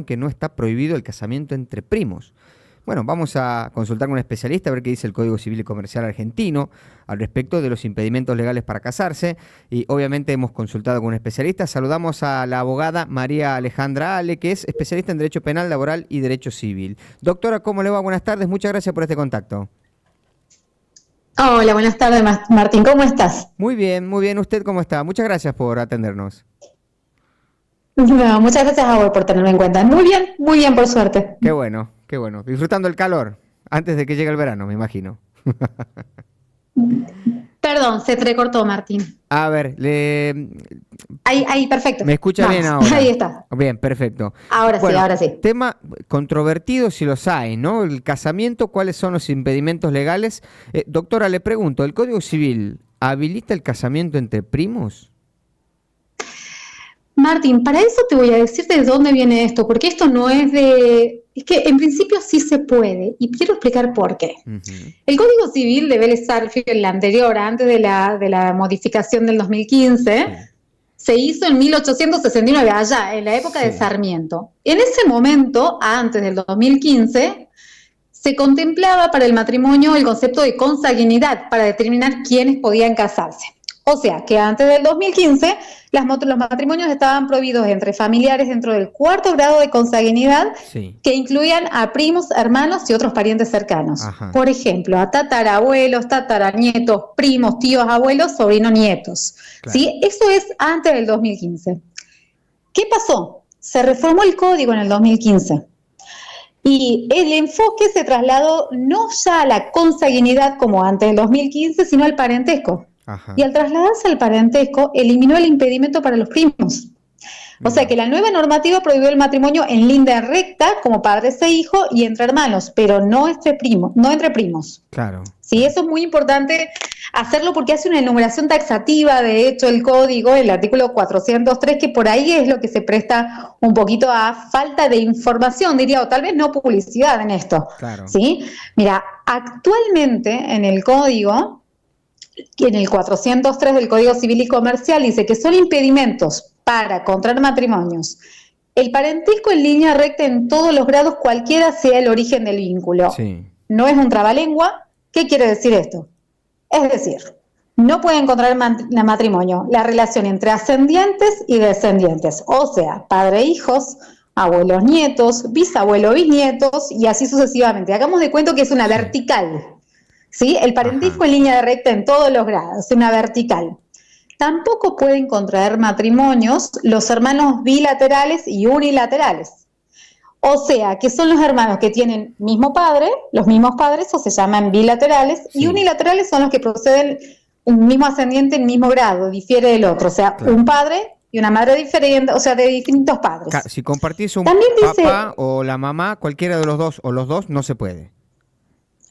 que no está prohibido el casamiento entre primos. Bueno, vamos a consultar con un especialista a ver qué dice el Código Civil y Comercial argentino al respecto de los impedimentos legales para casarse. Y obviamente hemos consultado con un especialista. Saludamos a la abogada María Alejandra Ale, que es especialista en Derecho Penal, Laboral y Derecho Civil. Doctora, ¿cómo le va? Buenas tardes, muchas gracias por este contacto. Hola, buenas tardes, Martín. ¿Cómo estás? Muy bien, muy bien. ¿Usted cómo está? Muchas gracias por atendernos. No, muchas gracias a vos por tenerme en cuenta. Muy bien, por suerte. Qué bueno, qué bueno. Disfrutando el calor antes de que llegue el verano, me imagino. Perdón, se entrecortó, Martín. A ver, Ahí, perfecto. ¿me escucha bien Vamos, ahora? ahí está. Bien, perfecto. Ahora sí, Bueno, ahora sí. tema controvertido si los hay, ¿no? El casamiento, ¿cuáles son los impedimentos legales? Doctora, le pregunto, ¿el Código Civil habilita el casamiento entre primos? Martín, para eso te voy a decir de dónde viene esto, porque esto no es de... Es que en principio sí se puede, y quiero explicar por qué. El Código Civil de Vélez Sarsfield, el anterior, antes de la modificación del 2015, Sí. se hizo en 1869, allá, en la época de Sí. Sarmiento. En ese momento, antes del 2015, se contemplaba para el matrimonio el concepto de consanguinidad para determinar quiénes podían casarse. O sea, que antes del 2015 los matrimonios estaban prohibidos entre familiares dentro del cuarto grado de consanguinidad, Sí. que incluían a primos, hermanos y otros parientes cercanos. Ajá. Por ejemplo, a tatarabuelos, tataranietos, primos, tíos, abuelos, sobrinos, nietos. Claro. ¿Sí? Eso es antes del 2015. ¿Qué pasó? Se reformó el código en el 2015. Y el enfoque se trasladó no ya a la consanguinidad como antes del 2015, sino al parentesco. Ajá. Y al trasladarse al parentesco, eliminó el impedimento para los primos. O sea que la nueva normativa prohibió el matrimonio en línea recta como padres e hijos y entre hermanos, pero no entre primos. Claro. Sí, eso es muy importante hacerlo porque hace una enumeración taxativa, de hecho, el código, el artículo 403, que por ahí es lo que se presta un poquito a falta de información, diría, o tal vez no publicidad en esto. Claro. ¿Sí? Mira, actualmente en el código, en el 403 del Código Civil y Comercial, dice que son impedimentos para contraer matrimonios el parentesco en línea recta en todos los grados, cualquiera sea el origen del vínculo. Sí. No es un trabalengua. ¿Qué quiere decir esto? Es decir, no pueden contraer matrimonio la relación entre ascendientes y descendientes, o sea, padre e hijos, abuelos nietos, bisabuelo bisnietos y así sucesivamente. Hagamos de cuenta que es una vertical, ¿sí? El parentesco en línea recta en todos los grados, una vertical. Tampoco pueden contraer matrimonios los hermanos bilaterales y unilaterales. O sea, que son los hermanos que tienen mismo padre, los mismos padres, o se llaman bilaterales, y unilaterales son los que proceden un mismo ascendiente en mismo grado, difiere del otro. O sea, un padre y una madre diferente, o sea, de distintos padres. Si compartís un También dice, papá o la mamá, cualquiera de los dos o los dos, no se puede.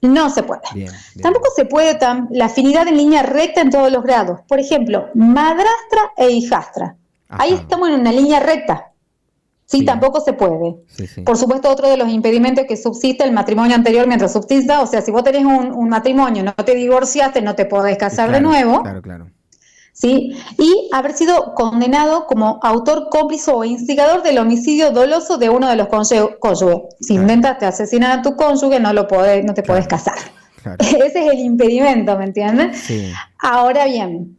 No se puede. Bien. Tampoco se puede la afinidad en línea recta en todos los grados. Por ejemplo, madrastra e hijastra. Ajá. Ahí estamos en una línea recta. Sí, tampoco se puede. Sí. Por supuesto, otro de los impedimentos que subsiste el matrimonio anterior mientras subsista, o sea, si vos tenés un matrimonio, no te divorciaste, no te podés casar de nuevo. Claro. ¿Sí? Y haber sido condenado como autor, cómplice o instigador del homicidio doloso de uno de los cónyuges. Si intentaste asesinar a tu cónyuge, no te podés casar. Claro. Ese es el impedimento, ¿me entiendes? Sí. Ahora bien,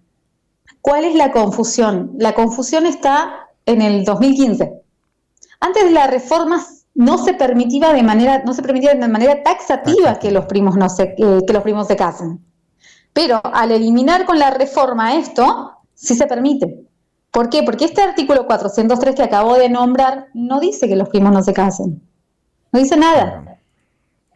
¿cuál es la confusión? La confusión está en el 2015. Antes de la reforma no se permitía de manera taxativa que los primos se casen. Pero al eliminar con la reforma esto, sí se permite. ¿Por qué? Porque este artículo 403 que acabo de nombrar no dice que los primos no se casen. No dice nada.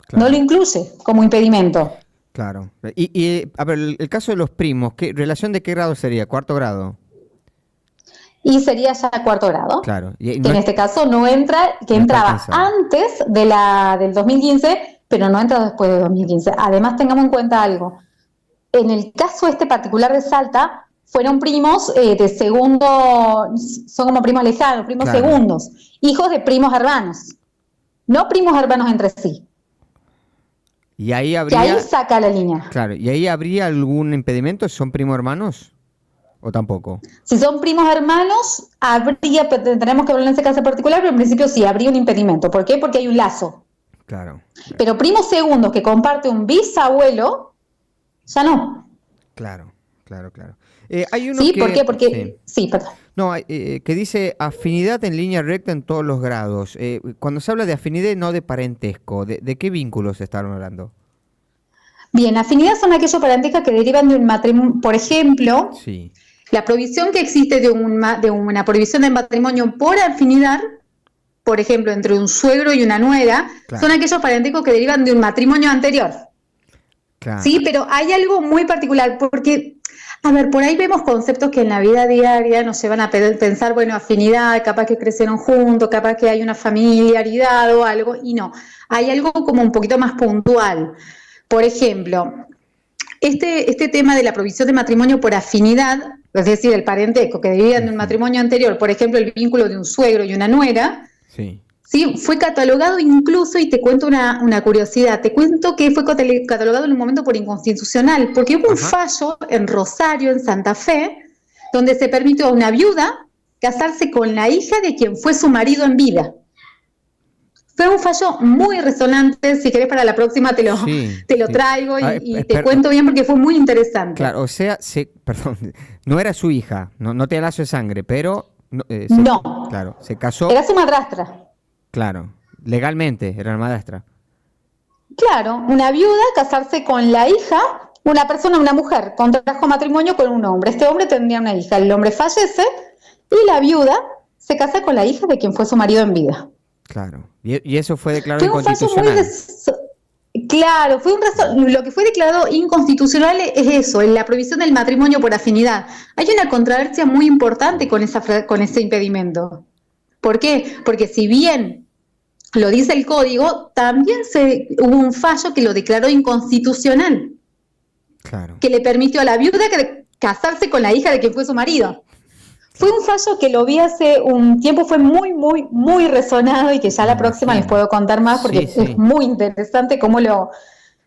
Claro. No lo incluye como impedimento. Claro. Y a ver, el caso de los primos, ¿relación de qué grado sería? ¿Cuarto grado? Y sería ya cuarto grado. Claro. Que en este caso no entra, que entraba antes del 2015, pero no entra después del 2015. Además, tengamos en cuenta algo. En el caso particular de Salta, fueron primos de segundo, son como primos lejanos, primos segundos, hijos de primos hermanos, no primos hermanos entre sí. Y ahí habría... Que ahí saca la línea. Claro, ¿y ahí habría algún impedimento si son primos hermanos? ¿O tampoco? Si son primos hermanos, tenemos que hablar en ese caso particular, pero en principio sí, habría un impedimento. ¿Por qué? Porque hay un lazo. Claro. Pero primos segundos que comparte un bisabuelo, ya no. Claro, claro, claro. Hay uno ¿Sí? ¿Por qué? que... Porque, Sí. sí, perdón. No, que dice afinidad en línea recta en todos los grados. Cuando se habla de afinidad, no de parentesco, ¿de qué vínculos estaban hablando? Bien, afinidad son aquellos parentescos que derivan de un matrimonio, por ejemplo, Sí, la provisión que existe de una prohibición de matrimonio por afinidad, por ejemplo, entre un suegro y una nuera, claro, son aquellos parentescos que derivan de un matrimonio anterior. claro. Sí, pero hay algo muy particular, porque, a ver, por ahí vemos conceptos que en la vida diaria nos llevan a pensar, bueno, afinidad, capaz que crecieron juntos, capaz que hay una familiaridad o algo, y no, hay algo como un poquito más puntual. Por ejemplo, este tema de la provisión de matrimonio por afinidad, es decir, el parentesco que derivan de un matrimonio anterior, por ejemplo, el vínculo de un suegro y una nuera, Sí. sí, fue catalogado incluso, y te cuento una curiosidad, te cuento que fue catalogado en un momento por inconstitucional, porque hubo un fallo en Rosario, en Santa Fe, donde se permitió a una viuda casarse con la hija de quien fue su marido en vida. Fue un fallo muy resonante, si querés para la próxima te lo Sí. traigo y te cuento bien porque fue muy interesante. Claro, o sea, perdón, no era su hija, no tenía lazo de sangre, pero... No, claro, se casó... era su madrastra. Claro, legalmente era la madrastra. Claro, una viuda casarse con la hija, una mujer, contrajo matrimonio con un hombre. Este hombre tendría una hija, el hombre fallece y la viuda se casa con la hija de quien fue su marido en vida. Claro, y eso fue declarado inconstitucional. Claro, lo que fue declarado inconstitucional es eso, la prohibición del matrimonio por afinidad. Hay una controversia muy importante con ese impedimento. ¿Por qué? Porque si bien lo dice el código, también hubo un fallo que lo declaró inconstitucional. Claro. Que le permitió a la viuda casarse con la hija de quien fue su marido. Fue un fallo que lo vi hace un tiempo, fue muy, muy, muy resonado y que ya la próxima les puedo contar más porque es muy interesante cómo lo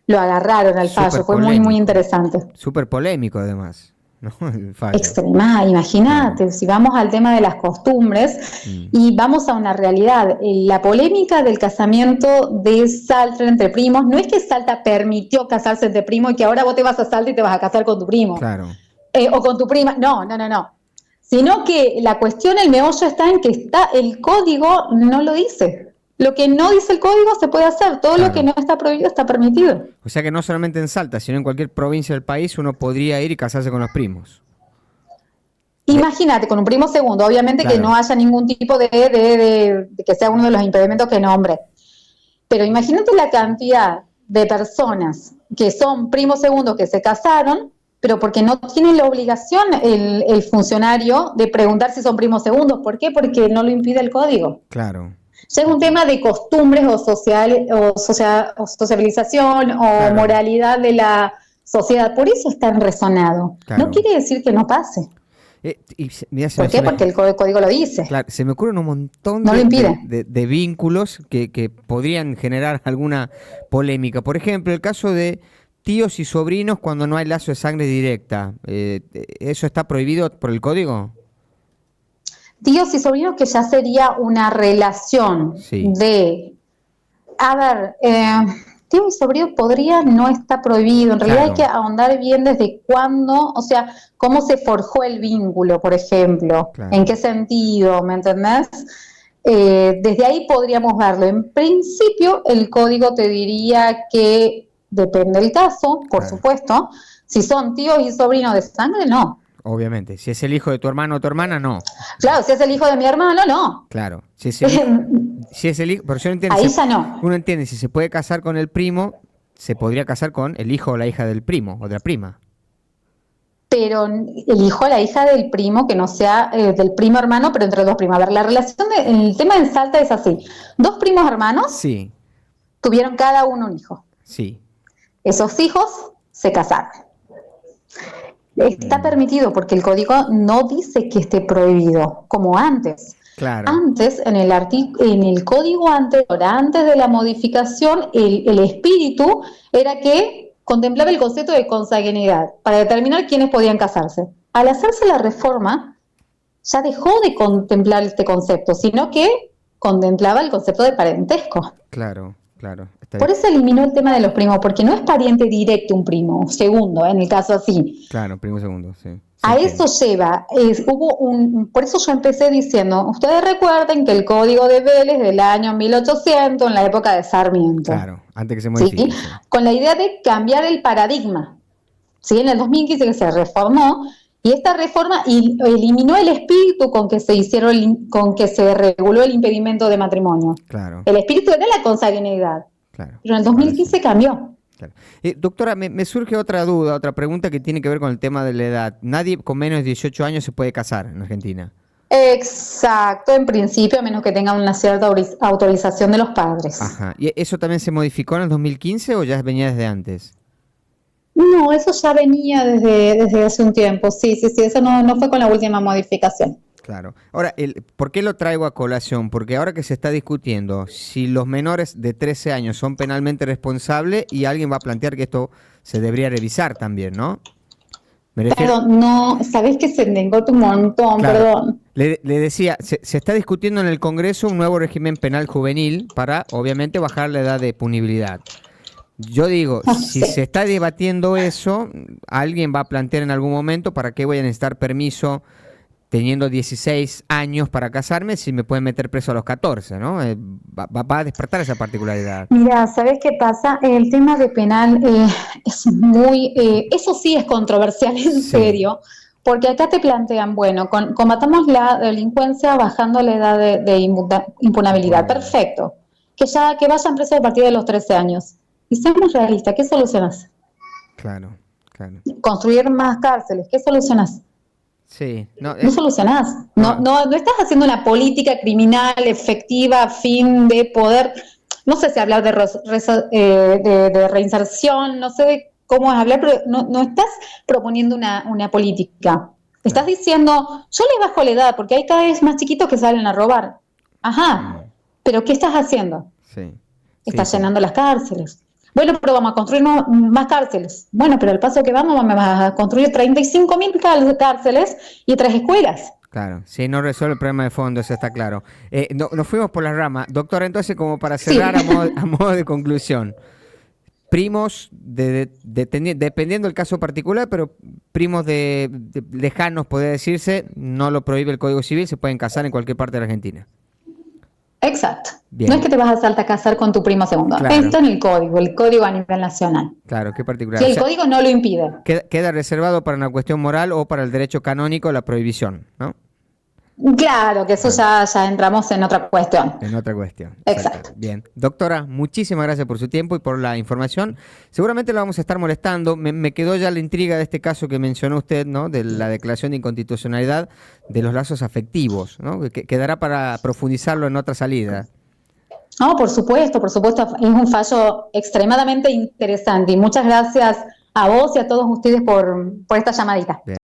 agarraron al fallo, fue muy, muy interesante. Súper polémico además, ¿no? El fallo. Extremada, imagínate, claro. Si vamos al tema de las costumbres y vamos a una realidad, la polémica del casamiento de Salta entre primos, no es que Salta permitió casarse entre primos y que ahora vos te vas a Salta y te vas a casar con tu primo. Claro. O con tu prima, no. Sino que la cuestión, el meollo está en que el código no lo dice. Lo que no dice el código se puede hacer, todo lo que no está prohibido está permitido. O sea que no solamente en Salta, sino en cualquier provincia del país uno podría ir y casarse con los primos. Imagínate, con un primo segundo, obviamente que no haya ningún tipo de que sea uno de los impedimentos que nombre. Pero imagínate la cantidad de personas que son primos segundos que se casaron, pero porque no tiene la obligación el funcionario de preguntar si son primos segundos. ¿Por qué? Porque no lo impide el código. Claro. Ya es un tema de costumbres o sociabilización o moralidad de la sociedad. Por eso es tan resonado. Claro. No quiere decir que no pase. ¿Por qué? Porque el código lo dice. Claro, se me ocurren un montón de vínculos que podrían generar alguna polémica. Por ejemplo, el caso de tíos y sobrinos cuando no hay lazo de sangre directa. ¿Eso está prohibido por el código? Tíos y sobrinos que ya sería una relación de... A ver, tío y sobrino no está prohibido. En realidad hay que ahondar bien desde cuándo, o sea, cómo se forjó el vínculo, por ejemplo. En qué sentido, ¿me entendés? Desde ahí podríamos verlo. En principio, el código te diría que depende del caso, por supuesto. Si son tíos y sobrinos de sangre, no. Obviamente. Si es el hijo de tu hermano o tu hermana, no. Claro, si es el hijo de mi hermano, no. Claro. Si es el hijo, pero yo no entiendo. Ahí ya no. Uno entiende, si se puede casar con el primo, se podría casar con el hijo o la hija del primo o de la prima. Pero el hijo o la hija del primo, que no sea del primo hermano, pero entre dos primos. A ver, la relación, el tema en Salta es así. Dos primos hermanos tuvieron cada uno un hijo. Sí. Esos hijos se casaron. Está permitido porque el código no dice que esté prohibido, como antes. Claro. Antes, en el código anterior, antes de la modificación, el espíritu era que contemplaba el concepto de consanguinidad para determinar quiénes podían casarse. al hacerse la reforma, ya dejó de contemplar este concepto, sino que contemplaba el concepto de parentesco. Claro, claro. Por eso eliminó el tema de los primos, porque no es pariente directo un primo, segundo, en el caso así. Claro, primo segundo, sí. A eso lleva, por eso yo empecé diciendo, ustedes recuerden que el Código de Vélez del año 1800, en la época de Sarmiento. Claro, antes que se modifique. ¿Sí? Con la idea de cambiar el paradigma. ¿Sí? En el 2015 que se reformó, y esta reforma eliminó el espíritu con que se reguló el impedimento de matrimonio. Claro. El espíritu era la consanguinidad. Claro. Pero en el 2015 cambió. Claro. Doctora, me surge otra duda, otra pregunta que tiene que ver con el tema de la edad. Nadie con menos de 18 años se puede casar en Argentina. Exacto, en principio, a menos que tenga una cierta autorización de los padres. Ajá. ¿Y eso también se modificó en el 2015 o ya venía desde antes? No, eso ya venía desde hace un tiempo, sí, eso no fue con la última modificación. Claro. Ahora, ¿por qué lo traigo a colación? Porque ahora que se está discutiendo si los menores de 13 años son penalmente responsables y alguien va a plantear que esto se debería revisar también, ¿no? Perdón, no, sabés que se negó un montón, claro. Perdón. Le decía, se está discutiendo en el Congreso un nuevo régimen penal juvenil para, obviamente, bajar la edad de punibilidad. Yo digo, si se está debatiendo eso, alguien va a plantear en algún momento para qué voy a necesitar permiso teniendo 16 años para casarme, si me pueden meter preso a los 14, ¿no? Va a despertar esa particularidad. Mira, ¿sabes qué pasa? El tema de penal es muy... eso sí es controversial, en serio, porque acá te plantean, bueno, combatamos la delincuencia bajando la edad de impunabilidad. Perfecto. Que vayan presos a partir de los 13 años. Y seamos realistas, ¿qué solucionas? Claro, claro. Construir más cárceles, ¿qué solucionas? Sí, no solucionás. No estás haciendo una política criminal efectiva a fin de poder, no sé si hablar de reinserción, no sé de cómo es hablar, pero no estás proponiendo una política. Estás diciendo, yo les bajo la edad porque hay cada vez más chiquitos que salen a robar. Ajá, pero ¿qué estás haciendo? Sí. Estás llenando las cárceles. Bueno, pero vamos a construir más cárceles. Bueno, pero al paso que vamos a construir 35.000 cárceles y 3 escuelas. Claro, sí, no resuelve el problema de fondo, eso está claro. Nos fuimos por la rama. Doctora, entonces, como para cerrar a modo de conclusión, primos, dependiendo del caso particular, pero primos lejanos, podría decirse, no lo prohíbe el Código Civil, se pueden casar en cualquier parte de la Argentina. Exacto. Bien. No es que te vas a casar con tu primo segundo. Claro. Esto en el código a nivel nacional. Claro, qué particular. Y el código no lo impide. Queda reservado para una cuestión moral o para el derecho canónico la prohibición, ¿no? Claro, que eso ya entramos en otra cuestión. En otra cuestión. Exacto. Bien. Doctora, muchísimas gracias por su tiempo y por la información. Seguramente la vamos a estar molestando. Me quedó ya la intriga de este caso que mencionó usted, ¿no? De la declaración de inconstitucionalidad de los lazos afectivos, ¿no? Que quedará para profundizarlo en otra salida. No, por supuesto. Es un fallo extremadamente interesante. Y muchas gracias a vos y a todos ustedes por esta llamadita. Bien.